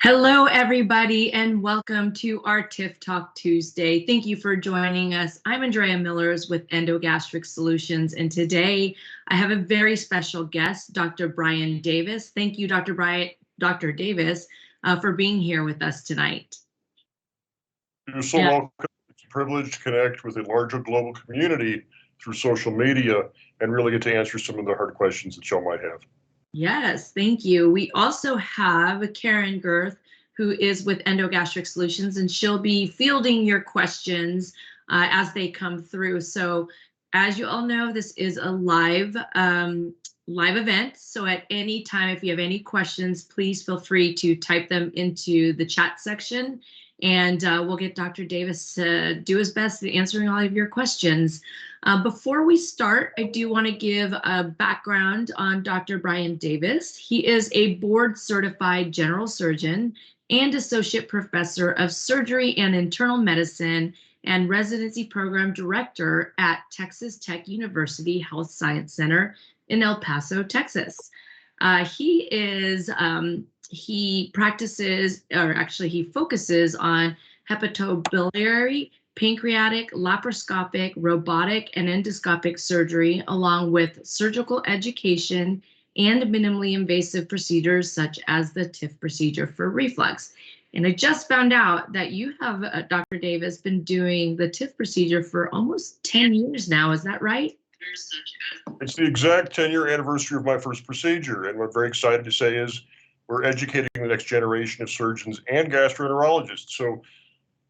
Hello, everybody, and welcome to our TIF Talk Tuesday. Thank you for joining us. I'm Andrea Millers with Endogastric Solutions, and today I have a very special guest, Dr. Brian Davis. Thank you, Dr. Davis, for being here with us tonight. You're so welcome. It's a privilege to connect with a larger global community through social media and really get to answer some of the hard questions that y'all might have. Yes, thank you. We also have Karen Girth, who is with Endogastric Solutions, and she'll be fielding your questions as they come through. So as you all know, this is a live event. So at any time, if you have any questions, please feel free to type them into the chat section, and we'll get Dr. Davis to do his best at answering all of your questions. Before we start, I do want to give a background on Dr. Brian Davis. He is a board-certified general surgeon and associate professor of surgery and internal medicine and residency program director at Texas Tech University Health Science Center in El Paso, Texas. He practices, or actually he focuses on hepatobiliary, pancreatic, laparoscopic, robotic, and endoscopic surgery, along with surgical education and minimally invasive procedures such as the TIF procedure for reflux. And I just found out that you have, Dr. Davis, been doing the TIF procedure for almost 10 years now. Is that right? It's the exact 10-year anniversary of my first procedure, and what I'm very excited to say is we're educating the next generation of surgeons and gastroenterologists. So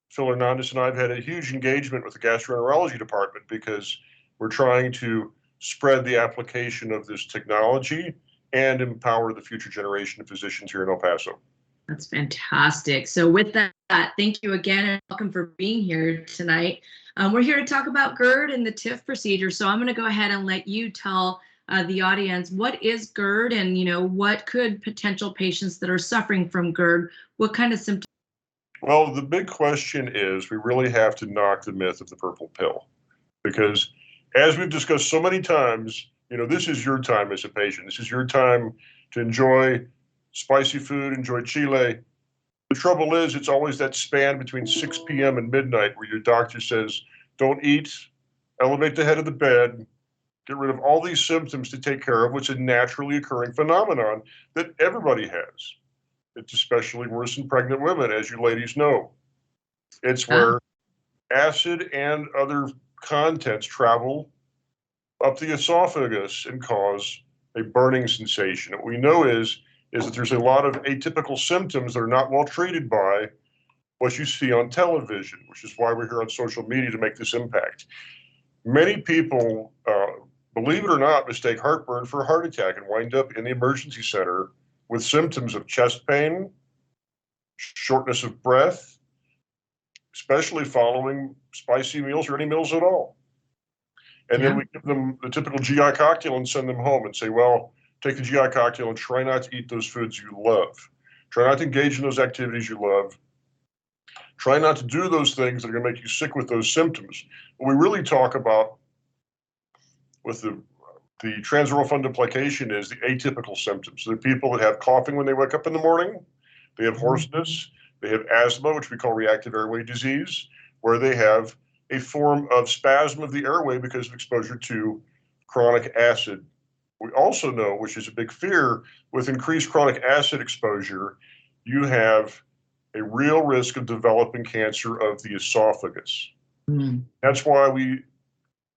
Phil Hernandez and I have had a huge engagement with the gastroenterology department because we're trying to spread the application of this technology and empower the future generation of physicians here in El Paso. That's fantastic. So with that, thank you again and welcome for being here tonight. We're here to talk about GERD and the TIF procedure. So I'm going to go ahead and let you tell the audience what is GERD and, what could potential patients that are suffering from GERD, what kind of symptoms? Well, the big question is we really have to knock the myth of the purple pill, because as we've discussed so many times, this is your time as a patient. This is your time to enjoy spicy food, enjoy chile. The trouble is it's always that span between 6 p.m. and midnight where your doctor says, don't eat, elevate the head of the bed, get rid of all these symptoms to take care of what's a naturally occurring phenomenon that everybody has. It's especially worse in pregnant women, as you ladies know. It's where acid and other contents travel up the esophagus and cause a burning sensation. What we know is that there's a lot of atypical symptoms that are not well treated by what you see on television, which is why we're here on social media to make this impact. Many people, believe it or not, mistake heartburn for a heart attack and wind up in the emergency center with symptoms of chest pain, shortness of breath, especially following spicy meals or any meals at all. And then we give them the typical GI cocktail and send them home and say, well, take the GI cocktail and try not to eat those foods you love. Try not to engage in those activities you love. Try not to do those things that are going to make you sick with those symptoms. What we really talk about with the transoral fundoplication is the atypical symptoms. So the people that have coughing when they wake up in the morning, they have hoarseness, they have asthma, which we call reactive airway disease, where they have a form of spasm of the airway because of exposure to chronic acid. We also know, which is a big fear, with increased chronic acid exposure, you have a real risk of developing cancer of the esophagus. That's why we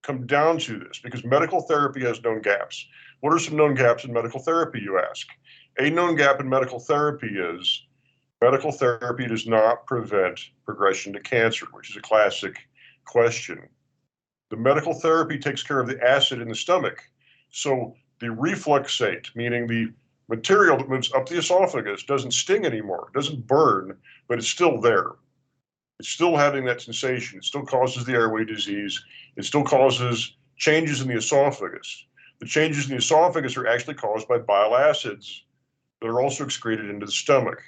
come down to this, because medical therapy has known gaps. What are some known gaps in medical therapy, you ask? A known gap in medical therapy is medical therapy does not prevent progression to cancer, which is a classic question. The medical therapy takes care of the acid in the stomach. So the refluxate, meaning the material that moves up the esophagus, doesn't sting anymore, doesn't burn, but it's still there. It's still having that sensation. It still causes the airway disease. It still causes changes in the esophagus. The changes in the esophagus are actually caused by bile acids that are also excreted into the stomach.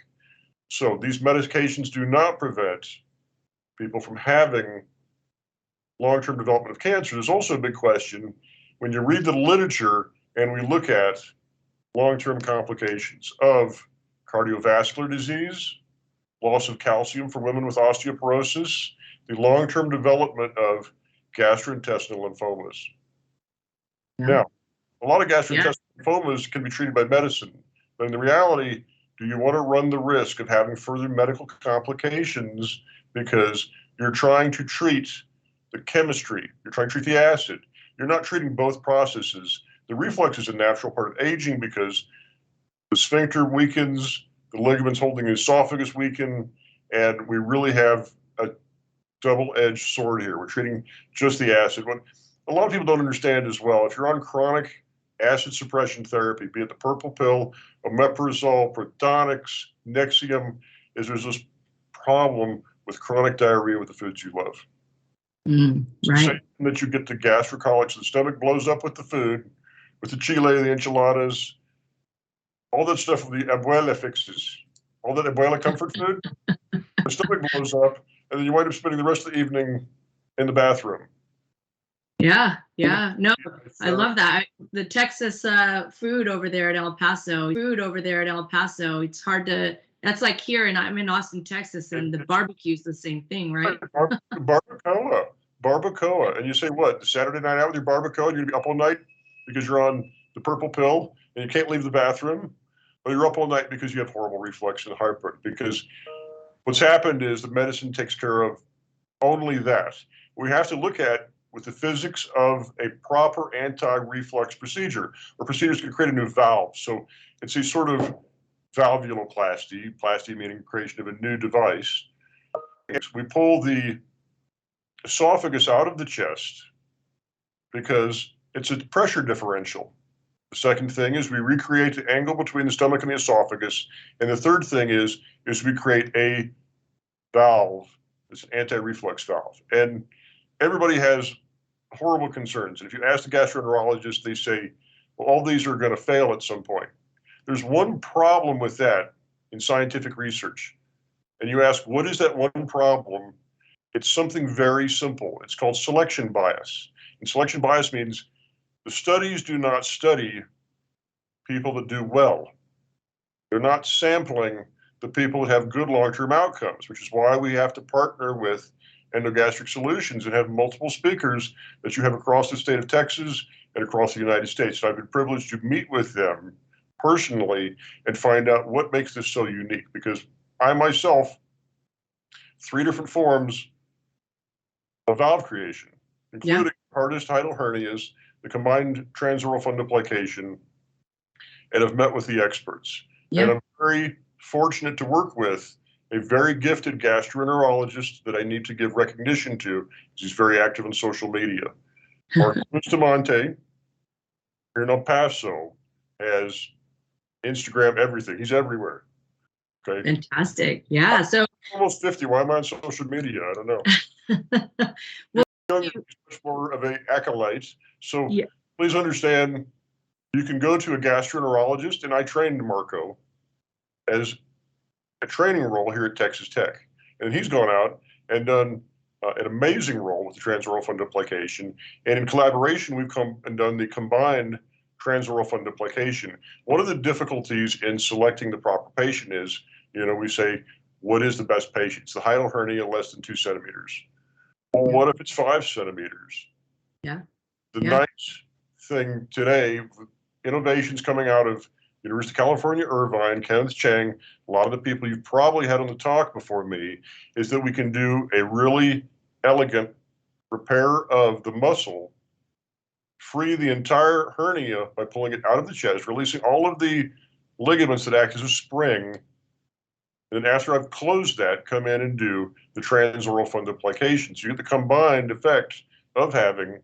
So these medications do not prevent people from having long-term development of cancer. There's also a big question when you read the literature and we look at long-term complications of cardiovascular disease, loss of calcium for women with osteoporosis, the long-term development of gastrointestinal lymphomas. Yeah. Now, a lot of gastrointestinal lymphomas can be treated by medicine, but in the reality, do you want to run the risk of having further medical complications because you're trying to treat the chemistry, you're trying to treat the acid, you're not treating both processes. The reflux is a natural part of aging because the sphincter weakens, the ligaments holding the esophagus weaken, and we really have a double-edged sword here. We're treating just the acid. What a lot of people don't understand as well, if you're on chronic acid suppression therapy, be it the purple pill, omeprazole, Protonix, Nexium, is there's this problem with chronic diarrhea with the foods you love. Right. That you get the gastrocolics, the stomach blows up with the food, with the chile, the enchiladas, all that stuff with the abuela fixes, all that abuela comfort food, the stomach blows up, and then you wind up spending the rest of the evening in the bathroom. Yeah, yeah. No, I love that. The Texas food over there at El Paso, it's hard to, that's like here, and I'm in Austin, Texas, and the barbecue's the same thing, right? Barbacoa. And you say, what, Saturday night out with your barbacoa, you're going to be up all night because you're on the purple pill and you can't leave the bathroom? Or you're up all night because you have horrible reflux and heartburn? Because what's happened is the medicine takes care of only that. We have to look at with the physics of a proper anti-reflux procedure, or procedures can create a new valve. So it's a sort of valvuloplasty, plasty meaning creation of a new device. We pull the esophagus out of the chest because it's a pressure differential. The second thing is we recreate the angle between the stomach and the esophagus. And the third thing is we create a valve, it's an anti-reflux valve. And everybody has horrible concerns. And if you ask the gastroenterologist, they say, well, all these are going to fail at some point. There's one problem with that in scientific research. And you ask, what is that one problem? It's something very simple. It's called selection bias. And selection bias means the studies do not study people that do well. They're not sampling the people that have good long-term outcomes, which is why we have to partner with Endogastric Solutions and have multiple speakers that you have across the state of Texas and across the United States. So I've been privileged to meet with them personally and find out what makes this so unique, because I myself, 3 different forms of valve creation, including hardest hiatal hernias, the combined transoral fundoplication, and have met with the experts. And I'm very fortunate to work with a very gifted gastroenterologist that I need to give recognition to. He's very active on social media. Mark Bustamante here in El Paso has Instagram everything. He's everywhere. Okay. Fantastic. Yeah. So I'm almost 50. Why am I on social media? I don't know. Well, younger, much more of an acolyte. So please understand, you can go to a gastroenterologist, and I trained Marco as a training role here at Texas Tech. And he's gone out and done an amazing role with the transoral fundoplication. And in collaboration, we've come and done the combined transoral fundoplication. One of the difficulties in selecting the proper patient is, we say, what is the best patient? It's the hiatal hernia less than 2 centimeters. Well, what if it's 5 centimeters? The nice thing today, innovations coming out of University of California, Irvine, Kenneth Chang, a lot of the people you've probably had on the talk before me, is that we can do a really elegant repair of the muscle, free the entire hernia by pulling it out of the chest, releasing all of the ligaments that act as a spring. And then after I've closed that, come in and do the transoral fundoplication. So you get the combined effect of having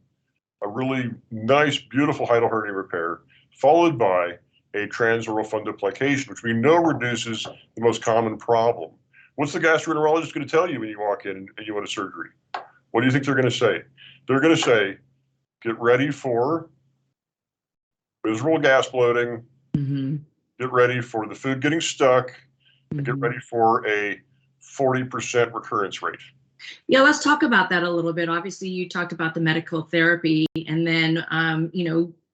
a really nice, beautiful hiatal hernia repair, followed by a transoral fundoplication, which we know reduces the most common problem. What's the gastroenterologist going to tell you when you walk in and you want a surgery? What do you think they're going to say? They're going to say, get ready for miserable gas bloating, get ready for the food getting stuck, and get ready for a 40% recurrence rate. Yeah, let's talk about that a little bit. Obviously, you talked about the medical therapy, and then,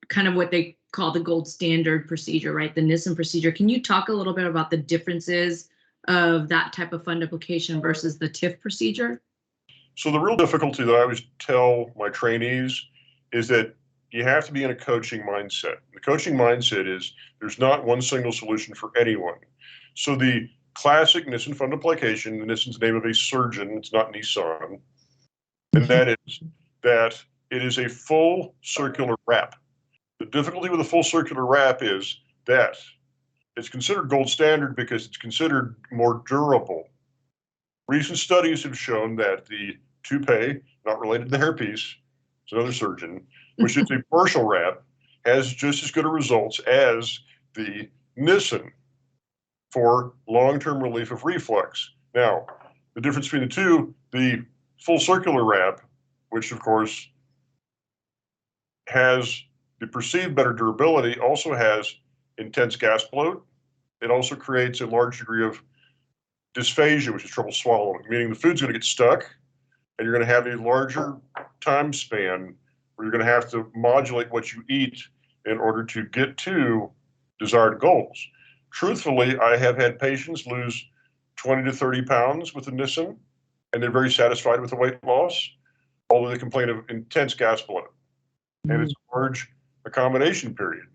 kind of what they call the gold standard procedure, right? The Nissen procedure. Can you talk a little bit about the differences of that type of fundoplication versus the TIF procedure? So the real difficulty that I always tell my trainees is that you have to be in a coaching mindset. The coaching mindset is there's not one single solution for anyone. So the classic Nissen fundoplication, Nissen's the name of a surgeon, it's not Nissan, and that is that it is a full circular wrap. The difficulty with a full circular wrap is that it's considered gold standard because it's considered more durable. Recent studies have shown that the toupee, not related to the hairpiece, it's another surgeon, which is a partial wrap, has just as good a results as the Nissen for long-term relief of reflux. Now, the difference between the two, the full circular wrap, which of course has the perceived better durability, also has intense gas bloat. It also creates a large degree of dysphagia, which is trouble swallowing, meaning the food's going to get stuck and you're going to have a larger time span where you're going to have to modulate what you eat in order to get to desired goals. Truthfully, I have had patients lose 20 to 30 pounds with the Nissen, and they're very satisfied with the weight loss, although they complain of intense gas bloat. And it's a large accommodation period.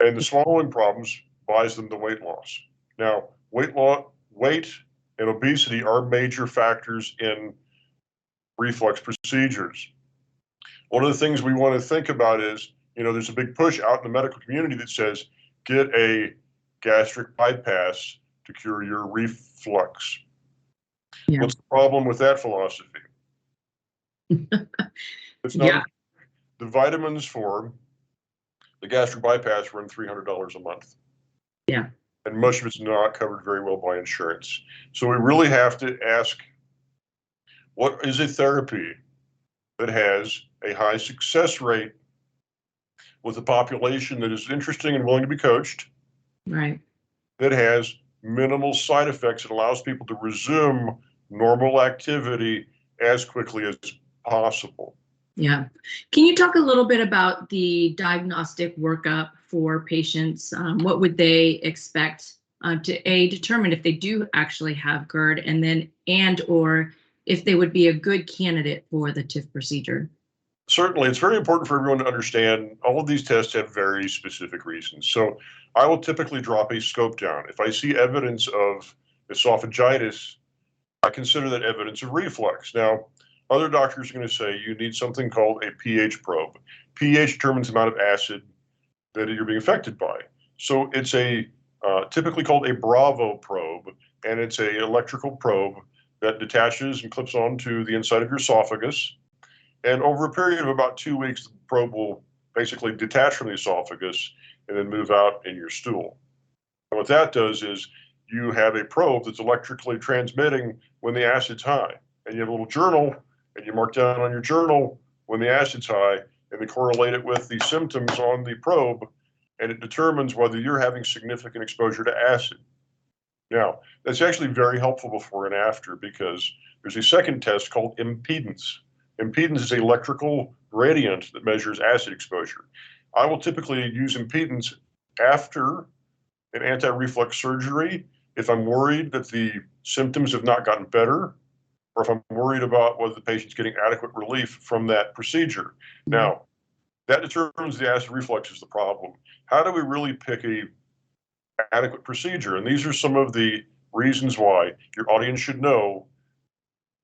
And the swallowing problems buys them the weight loss. Now, weight and obesity are major factors in reflux procedures. One of the things we want to think about is, there's a big push out in the medical community that says, get a gastric bypass to cure your reflux. Yeah. What's the problem with that philosophy? It's not. The vitamins for the gastric bypass run $300 a month. Yeah. And much of it's not covered very well by insurance. So we really have to ask, what is a therapy that has a high success rate with a population that is interesting and willing to be coached? Right. That has minimal side effects and allows people to resume normal activity as quickly as possible. Yeah. Can you talk a little bit about the diagnostic workup for patients? What would they expect to determine if they do actually have GERD, or if they would be a good candidate for the TIF procedure? Certainly, it's very important for everyone to understand all of these tests have very specific reasons. So I will typically drop a scope down. If I see evidence of esophagitis, I consider that evidence of reflux. Now, other doctors are going to say you need something called a pH probe. pH determines the amount of acid that you're being affected by. So it's a typically called a Bravo probe, and it's an electrical probe that detaches and clips onto the inside of your esophagus. And over a period of about 2 weeks, the probe will basically detach from the esophagus and then move out in your stool. And what that does is you have a probe that's electrically transmitting when the acid's high. And you have a little journal, and you mark down on your journal when the acid's high, and they correlate it with the symptoms on the probe, and it determines whether you're having significant exposure to acid. Now, that's actually very helpful before and after, because there's a second test called impedance. Impedance is an electrical gradient that measures acid exposure. I will typically use impedance after an anti-reflux surgery if I'm worried that the symptoms have not gotten better, or if I'm worried about whether the patient's getting adequate relief from that procedure. Now, that determines the acid reflux is the problem. How do we really pick a adequate procedure? And these are some of the reasons why your audience should know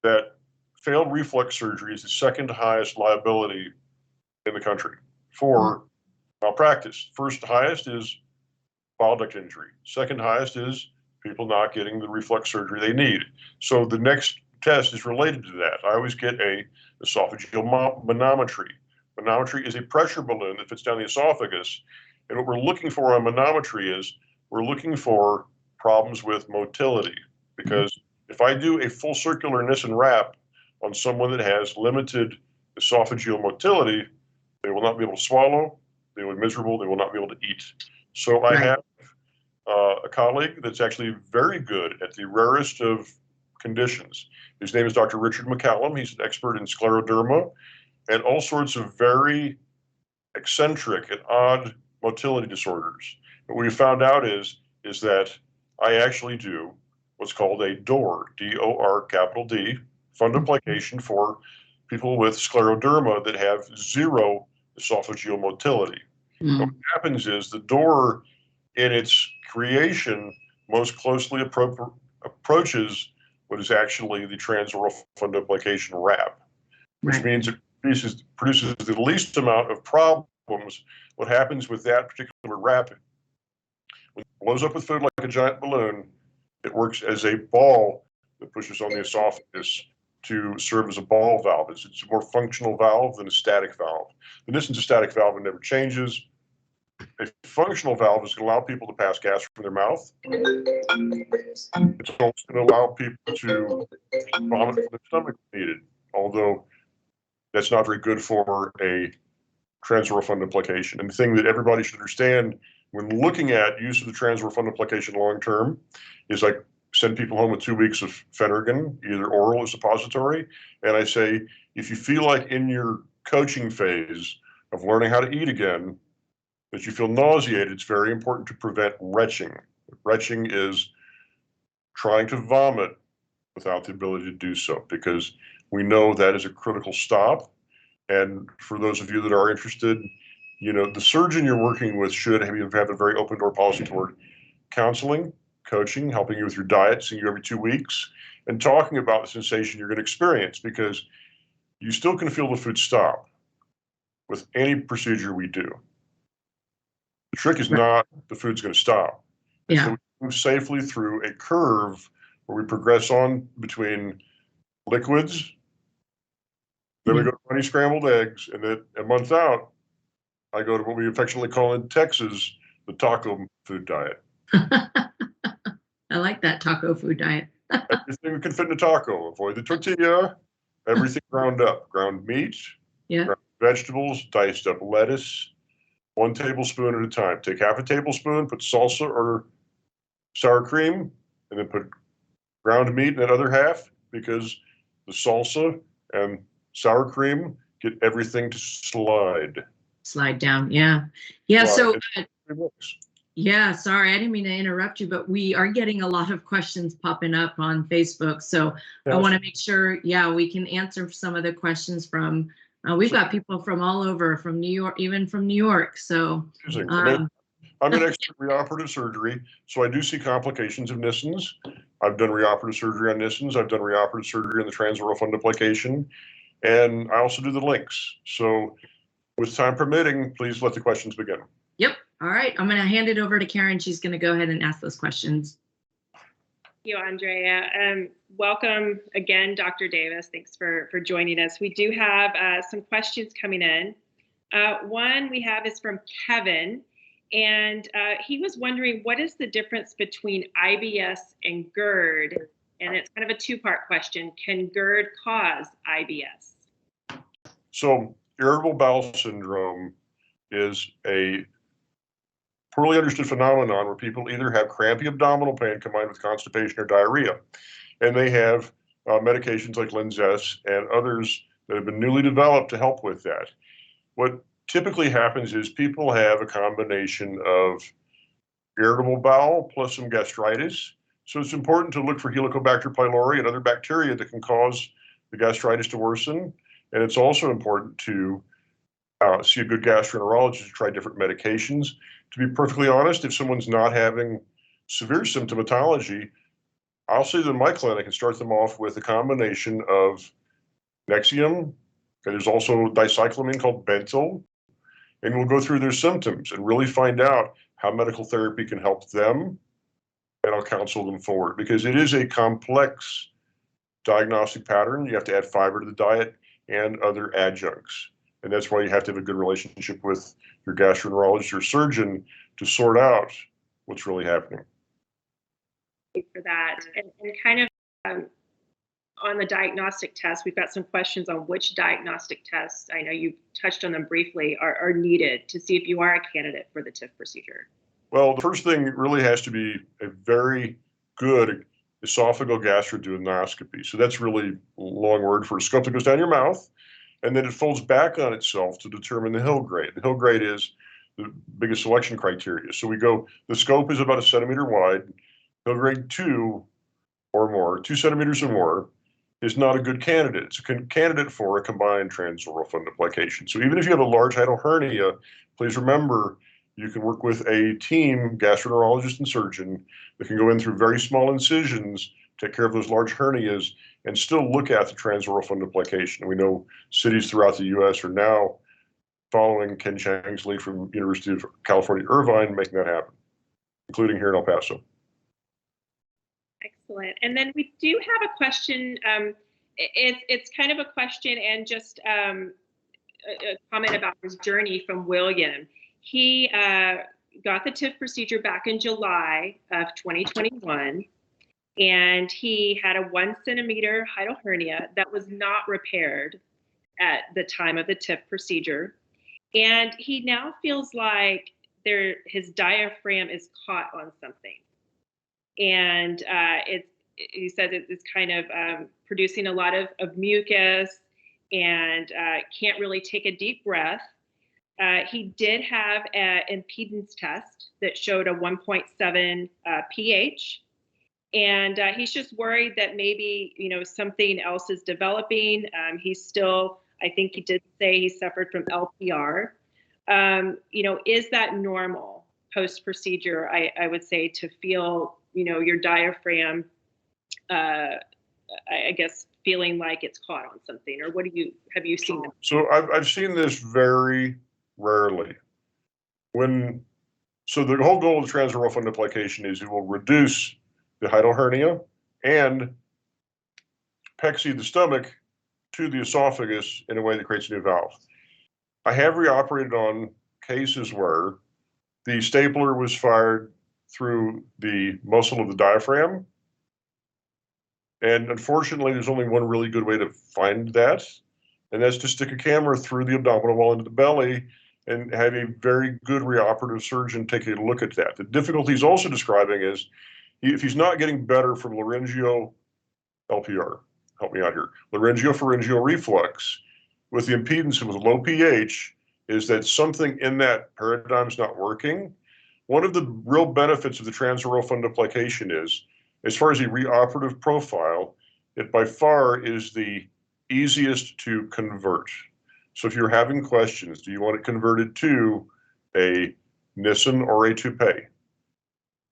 that failed reflux surgery is the second highest liability in the country for malpractice. First highest is bile duct injury. Second highest is people not getting the reflux surgery they need. So the next test is related to that. I always get a esophageal manometry. Manometry is a pressure balloon that fits down the esophagus. And what we're looking for on manometry is we're looking for problems with motility. Because if I do a full circular Nissen wrap on someone that has limited esophageal motility, they will not be able to swallow, they will be miserable, they will not be able to eat. So I have a colleague that's actually very good at the rarest of conditions. His name is Dr. Richard McCallum. He's an expert in scleroderma and all sorts of very eccentric and odd motility disorders. What we found out is that I actually do what's called a DOR, D-O-R capital D, fundoplication for people with scleroderma that have zero esophageal motility. Mm. What happens is the DOR in its creation most closely approaches what is actually the transoral fundoplication wrap, which Right. means it produces the least amount of problems. What happens with that particular wrap, when it blows up with food like a giant balloon, it works as a ball that pushes on the esophagus to serve as a ball valve. It's a more functional valve than a static valve. In addition to static valve, it never changes. A functional valve is going to allow people to pass gas from their mouth. It's also going to allow people to vomit from their stomach if needed, although that's not very good for a transoral fundoplication. And the thing that everybody should understand when looking at use of the transoral fundoplication long term is like send people home with 2 weeks of Phenergan, either oral or suppository. And I say, if you feel like in your coaching phase of learning how to eat again, that you feel nauseated, it's very important to prevent retching. Retching is trying to vomit without the ability to do so, because we know that is a critical stop. And for those of you that are interested, the surgeon you're working with should have a very open door policy toward counseling, coaching, helping you with your diet, seeing you every 2 weeks, and talking about the sensation you're going to experience, because you still can feel the food stop with any procedure we do. The trick is not the food's going to stop. It's that we move safely through a curve where we progress on between liquids, then we go to honey scrambled eggs, and then a month out, I go to what we affectionately call in Texas the taco food diet. I like that taco food diet. Everything we can fit in a taco. Avoid the tortilla, everything ground up. Ground meat, ground vegetables, diced up lettuce, 1 tablespoon at a time. Take half a tablespoon, put salsa or sour cream, and then put ground meat in that other half, because the salsa and sour cream get everything to slide down. Yeah. So sorry, I didn't mean to interrupt you, but we are getting a lot of questions popping up on Facebook. So I want to make sure, we can answer some of the questions from, we've got people from all over, from New York, even from New York. So I'm an expert in reoperative surgery, so I do see complications of Nissens. I've done reoperative surgery on Nissens. I've done reoperative surgery on the transoral fundoplication, and I also do the links. So with time permitting, please let the questions begin. Yep. All right. I'm going to hand it over to Karen. She's going to go ahead and ask those questions. Thank you, Andrea. Welcome again, Dr. Davis. Thanks for joining us. We do have some questions coming in. One we have is from Kevin, and he was wondering, what is the difference between IBS and GERD? And it's kind of a two-part question. Can GERD cause IBS? So irritable bowel syndrome is a poorly understood phenomenon where people either have crampy abdominal pain combined with constipation or diarrhea, and they have medications like Linzess and others that have been newly developed to help with that. What typically happens is people have a combination of irritable bowel plus some gastritis. So it's important to look for Helicobacter pylori and other bacteria that can cause the gastritis to worsen. And it's also important to see a good gastroenterologist to try different medications. To be perfectly honest, if someone's not having severe symptomatology, I'll see them in my clinic and start them off with a combination of Nexium, and there's also dicyclamine called Bentyl, and we'll go through their symptoms and really find out how medical therapy can help them, and I'll counsel them forward, because it is a complex diagnostic pattern. You have to add fiber to the diet and other adjuncts. And that's why you have to have a good relationship with your gastroenterologist or surgeon to sort out what's really happening. Thank you for that. And kind of on the diagnostic test, we've got some questions on which diagnostic tests, I know you touched on them briefly, are needed to see if you are a candidate for the TIF procedure. Well, the first thing really has to be a very good esophageal gastroduodenoscopy. So that's really a long word for a scope that goes down your mouth, and then it folds back on itself to determine the Hill grade. The Hill grade is the biggest selection criteria. So we go, the scope is about 1 centimeter wide. Pill grade 2 or more, 2 centimeters or more, is not a good candidate. It's a candidate for a combined transoral fundoplication. So even if you have a large hiatal hernia, please remember you can work with a team, gastroenterologist and surgeon, that can go in through very small incisions, take care of those large hernias, and still look at the transoral fundoplication. We know cities throughout the U.S. are now following Ken Chang's lead from University of California, Irvine, making that happen, including here in El Paso. Excellent. And then we do have a question. It's kind of a question and just a comment about his journey from William. He got the TIF procedure back in July of 2021, and he had a 1 centimeter hiatal hernia that was not repaired at the time of the TIF procedure. And he now feels like his diaphragm is caught on something. And he said it's kind of producing a lot of mucus and can't really take a deep breath. He did have an impedance test that showed a 1.7 pH. And he's just worried that maybe, something else is developing. He's still, I think he did say he suffered from LPR. Is that normal post-procedure, I would say, to feel, your diaphragm, I guess, feeling like it's caught on something? Or have you seen that? So I've seen this very rarely. So the whole goal of transoral fundoplication is it will reduce the hiatal hernia and pexy the stomach to the esophagus in a way that creates a new valve. I have reoperated on cases where the stapler was fired through the muscle of the diaphragm. And unfortunately, there's only one really good way to find that, and that's to stick a camera through the abdominal wall into the belly and have a very good reoperative surgeon take a look at that. The difficulty he's also describing is if he's not getting better from laryngeo LPR, help me out here, laryngopharyngeal reflux with the impedance with low pH, is that something in that paradigm is not working. One of the real benefits of the transoral fundoplication is, as far as a reoperative profile, it by far is the easiest to convert. So if you're having questions, do you want it converted to a Nissen or a toupee?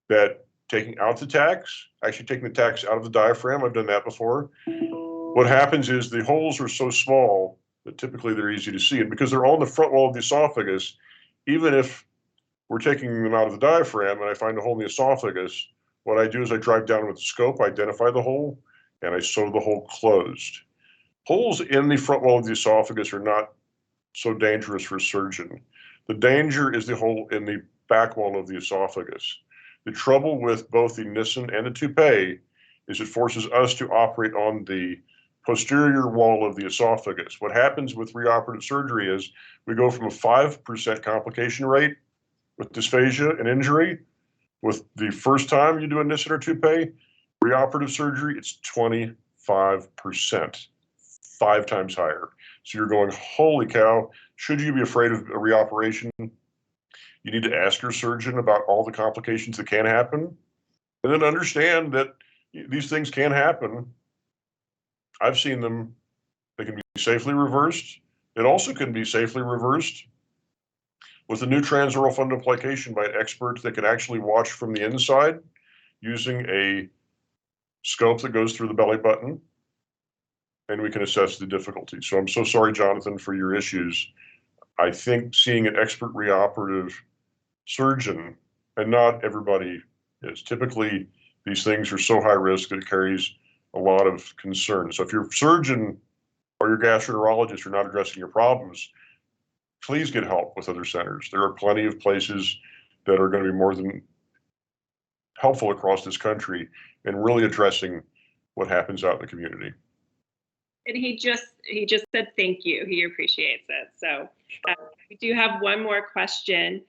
That taking out the tacks, actually taking the tacks out of the diaphragm, I've done that before. What happens is the holes are so small that typically they're easy to see. And because they're all in the front wall of the esophagus, even if we're taking them out of the diaphragm and I find a hole in the esophagus, what I do is I drive down with the scope, identify the hole, and I sew the hole closed. Holes in the front wall of the esophagus are not so dangerous for a surgeon. The danger is the hole in the back wall of the esophagus. The trouble with both the Nissen and the toupee is it forces us to operate on the posterior wall of the esophagus. What happens with reoperative surgery is we go from a 5% complication rate with dysphagia and injury. With the first time you do a Nissen or toupee, reoperative surgery, it's 25%, 5 times higher. So you're going, holy cow, should you be afraid of a reoperation? You need to ask your surgeon about all the complications that can happen, and then understand that these things can happen. I've seen them. They can be safely reversed. It also can be safely reversed with a new transoral fundoplication by an expert that can actually watch from the inside using a scope that goes through the belly button, and we can assess the difficulty. So I'm so sorry, Jonathan, for your issues. I think seeing an expert reoperative surgeon, and not everybody is. Typically, these things are so high risk that it carries a lot of concern. So if your surgeon or your gastroenterologist are not addressing your problems, please get help with other centers. There are plenty of places that are going to be more than helpful across this country in really addressing what happens out in the community. And he just said thank you. He appreciates it. So we do have one more question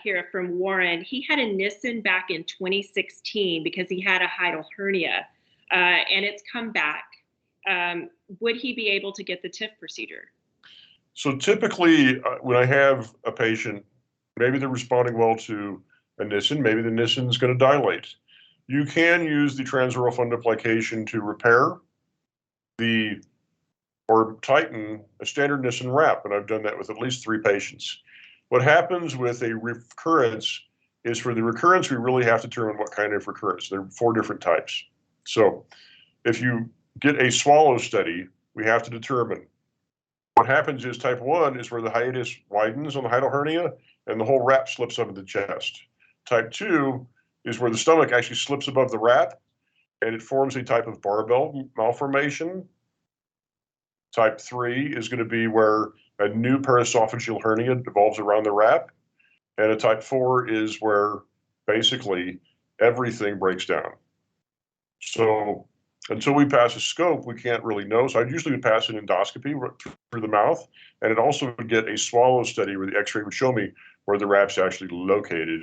here from Warren. He had a Nissen back in 2016 because he had a hiatal hernia, and it's come back. Would he be able to get the TIF procedure? So typically, when I have a patient Maybe they're responding well to a Nissen. Maybe the Nissen is going to dilate. You can use the transoral fundoplication to repair or tighten a standard Nissen wrap, and I've done that with at least 3 patients. What happens with a recurrence is, for the recurrence, we really have to determine what kind of recurrence. There are 4 different types. So if you get a swallow study, we have to determine what happens is type 1 is where the hiatus widens on the hiatal hernia and the whole wrap slips up in the chest. Type 2 is where the stomach actually slips above the wrap and it forms a type of barbell malformation. Type 3 is going to be where a new paraesophageal hernia devolves around the wrap. And a type 4 is where basically everything breaks down. So until we pass a scope, we can't really know. So I'd usually pass an endoscopy through the mouth, and it also would get a swallow study where the x-ray would show me where the wrap's actually located.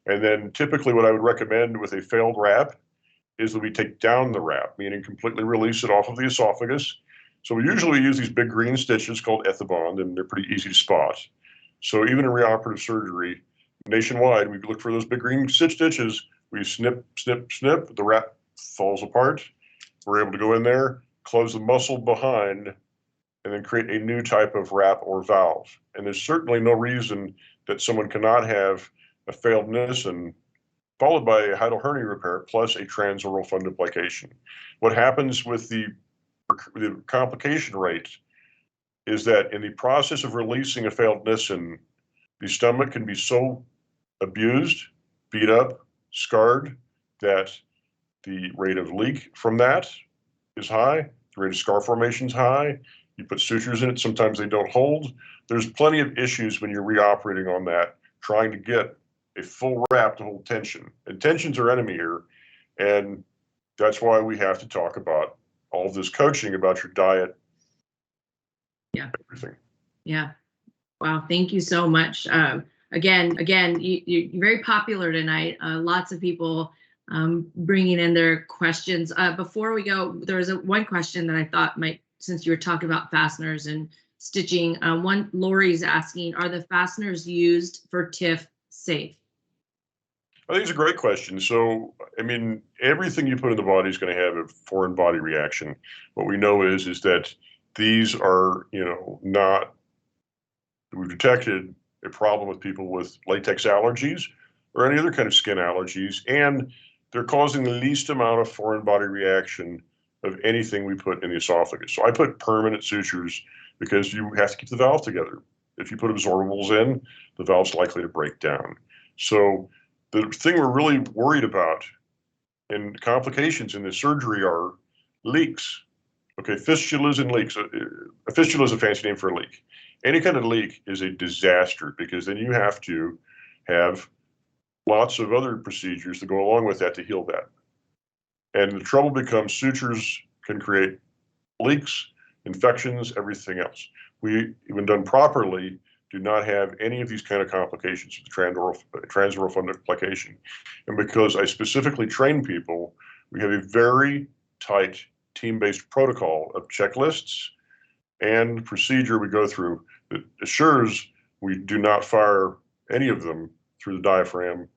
And then typically what I would recommend with a failed wrap is that we take down the wrap, meaning completely release it off of the esophagus. So we usually use these big green stitches called Ethibond, and they're pretty easy to spot. So even in reoperative surgery, nationwide, we look for those big green stitches. We snip, snip, snip, the wrap falls apart. We're able to go in there, close the muscle behind, and then create a new type of wrap or valve. And there's certainly no reason that someone cannot have a failed Nissen followed by a hiatal hernia repair plus a transoral fundoplication. What happens with the complication rate is that in the process of releasing a failed Nissen, the stomach can be so abused, beat up, scarred, that the rate of leak from that is high, the rate of scar formation is high. You put sutures in it, sometimes they don't hold. There's plenty of issues when you're reoperating on that, trying to get a full wrap to hold tension. And tension's our enemy here. And that's why we have to talk about all of this coaching about your diet. Yeah. Everything. Yeah. Wow. Thank you so much. Again, you're very popular tonight. Lots of people bringing in their questions. Before we go, there was one question that I thought might, since you were talking about fasteners and stitching, Lori's asking, are the fasteners used for TIF safe? I think it's a great question. So, I mean, everything you put in the body is going to have a foreign body reaction. What we know is that these are, not, we've detected a problem with people with latex allergies or any other kind of skin allergies, and they're causing the least amount of foreign body reaction of anything we put in the esophagus. So I put permanent sutures because you have to keep the valve together. If you put absorbables in, the valve's likely to break down. So the thing we're really worried about in complications in this surgery are leaks. Okay, fistulas and leaks. A fistula is a fancy name for a leak. Any kind of leak is a disaster because then you have to have lots of other procedures to go along with that to heal that. And the trouble becomes sutures can create leaks, infections, everything else. We, when done properly, do not have any of these kind of complications with the transoral fundoplication. And because I specifically train people, we have a very tight team-based protocol of checklists and procedure we go through that assures we do not fire any of them through the diaphragm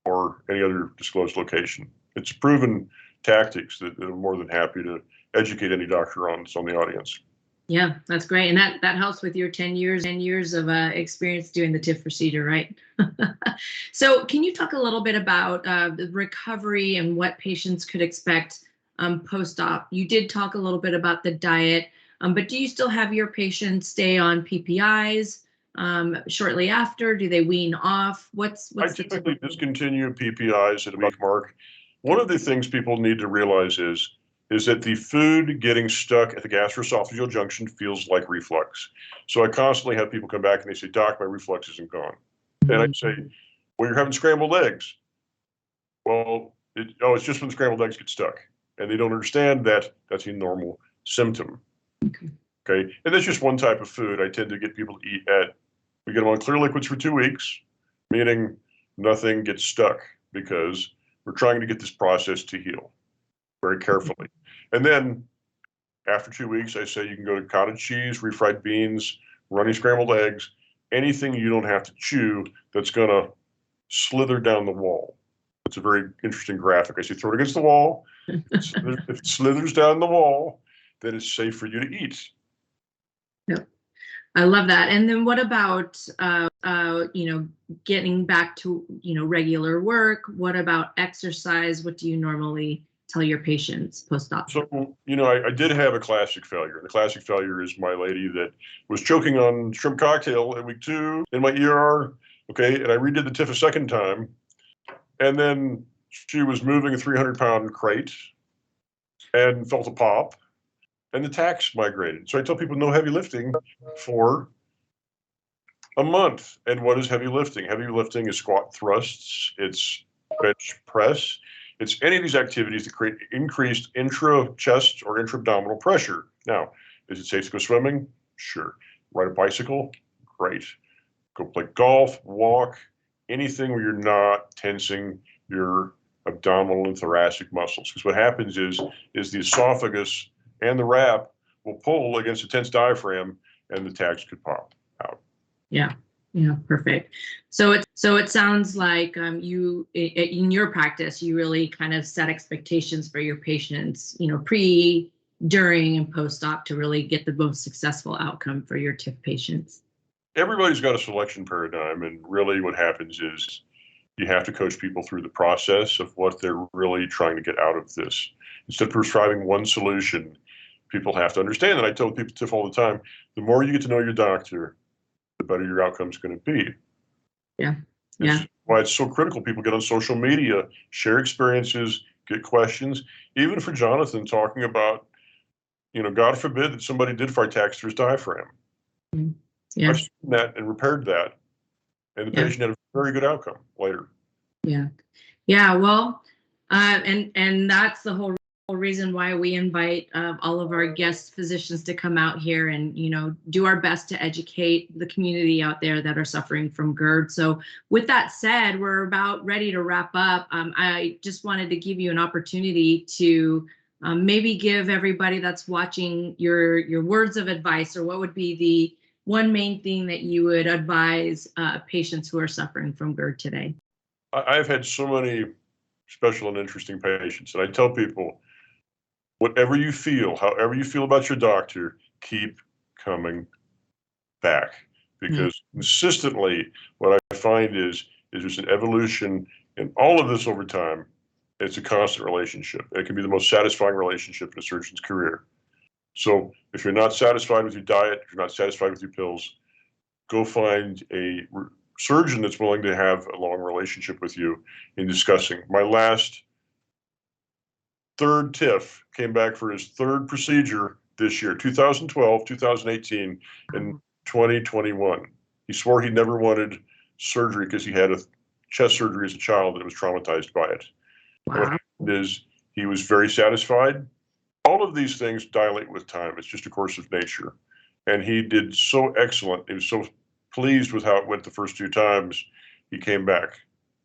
or any other disclosed location. It's proven tactics that I'm more than happy to educate any doctor on that's on the audience. Yeah, that's great. And that helps with your 10 years of experience doing the TIF procedure, right? So can you talk a little bit about the recovery and what patients could expect post-op? You did talk a little bit about the diet, but do you still have your patients stay on PPIs shortly after? Do they wean off? I typically discontinue PPIs at a week mark. One of the things people need to realize is that the food getting stuck at the gastroesophageal junction feels like reflux. So I constantly have people come back and they say, "Doc, my reflux isn't gone." And I say, "Well, you're having scrambled eggs." Well, it's just when the scrambled eggs get stuck. And they don't understand that that's a normal symptom. Okay. And that's just one type of food I tend to get people to eat we get them on clear liquids for 2 weeks, meaning nothing gets stuck because we're trying to get this process to heal very carefully. And then after 2 weeks, I say you can go to cottage cheese, refried beans, runny scrambled eggs, anything you don't have to chew that's going to slither down the wall. It's a very interesting graphic. I say throw it against the wall. If it slithers down the wall, then it's safe for you to eat. Yep. I love that. And then what about, getting back to, regular work? What about exercise? What do you normally tell your patients post-op? So, I did have a classic failure. And the classic failure is my lady that was choking on shrimp cocktail at week 2 in my ER. Okay. And I redid the TIF a second time. And then she was moving a 300-pound crate and felt a pop, and the tacks migrated. So I tell people no heavy lifting for a month. And what is heavy lifting? Heavy lifting is squat thrusts, it's bench press, it's any of these activities that create increased intra-chest or intra-abdominal pressure. Now, is it safe to go swimming? Sure. Ride a bicycle? Great. Go play golf, walk, anything where you're not tensing your abdominal and thoracic muscles. Because what happens is the esophagus and the wrap will pull against a tense diaphragm, and the tacks could pop out. Yeah, perfect. So it sounds like you in your practice, you really kind of set expectations for your patients, pre, during, and post-op to really get the most successful outcome for your TIF patients. Everybody's got a selection paradigm, and really what happens is you have to coach people through the process of what they're really trying to get out of this. Instead of prescribing one solution, people have to understand that. I tell people TIF all the time, the more you get to know your doctor, the better your outcome is going to be. Yeah. This is why it's so critical. People get on social media, share experiences, get questions. Even for Jonathan talking about, God forbid that somebody did fracture his diaphragm. Yeah. I've seen that and repaired that, and the patient had a very good outcome later. Yeah. Well, and that's the whole reason why we invite all of our guest physicians to come out here and do our best to educate the community out there that are suffering from GERD. So with that said, we're about ready to wrap up. I just wanted to give you an opportunity to maybe give everybody that's watching your words of advice, or what would be the one main thing that you would advise patients who are suffering from GERD today? I've had so many special and interesting patients, and I tell people, whatever you feel, however you feel about your doctor, keep coming back, because consistently what I find is there's an evolution in all of this over time. It's a constant relationship. It can be the most satisfying relationship in a surgeon's career. So if you're not satisfied with your diet, if you're not satisfied with your pills, go find a surgeon that's willing to have a long relationship with you in discussing. My last third TIF came back for his third procedure this year, 2012, 2018, and 2021. He swore he never wanted surgery because he had a chest surgery as a child and was traumatized by it. Wow. What happened is he was very satisfied. All of these things dilate with time. It's just a course of nature. And he did so excellent. He was so pleased with how it went the first 2 times. He came back.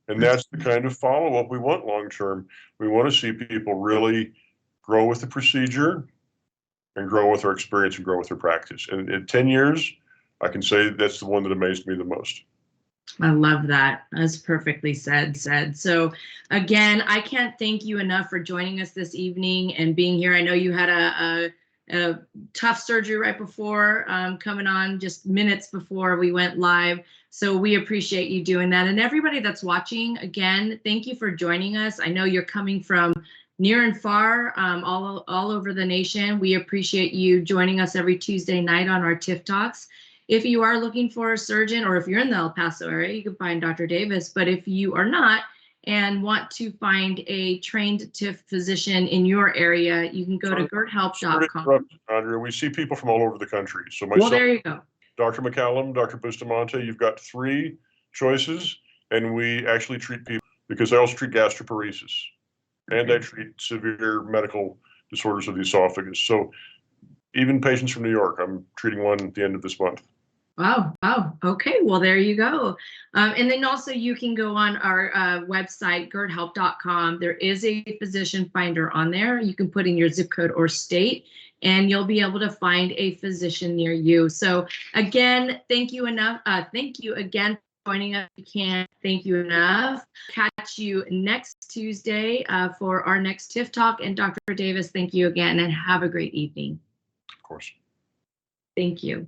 And that's the kind of follow-up we want long-term. We want to see people really grow with the procedure and grow with their experience and grow with their practice. And in 10 years, I can say that's the one that amazed me the most. I love that. That's perfectly said. So again, I can't thank you enough for joining us this evening and being here. I know you had a tough surgery right before coming on, just minutes before we went live. So we appreciate you doing that. And everybody that's watching, again, thank you for joining us. I know you're coming from near and far, all over the nation. We appreciate you joining us every Tuesday night on our TIF Talks. If you are looking for a surgeon, or if you're in the El Paso area, you can find Dr. Davis. But if you are not and want to find a trained TIF physician in your area, you can go to GERDhelp.com. Andrea, we see people from all over the country. So myself, well, there you go. Dr. McCallum, Dr. Bustamante, you've got 3 choices, and we actually treat people, because I also treat gastroparesis, and I treat severe medical disorders of the esophagus. So even patients from New York, I'm treating one at the end of this month. Wow. Okay. Well, there you go. And then also you can go on our website, GERDhelp.com. There is a physician finder on there. You can put in your zip code or state, and you'll be able to find a physician near you. So again, thank you again for joining us. We can't thank you enough. Catch you next Tuesday for our next TIF Talk. And Dr. Davis, thank you again and have a great evening. Of course. Thank you.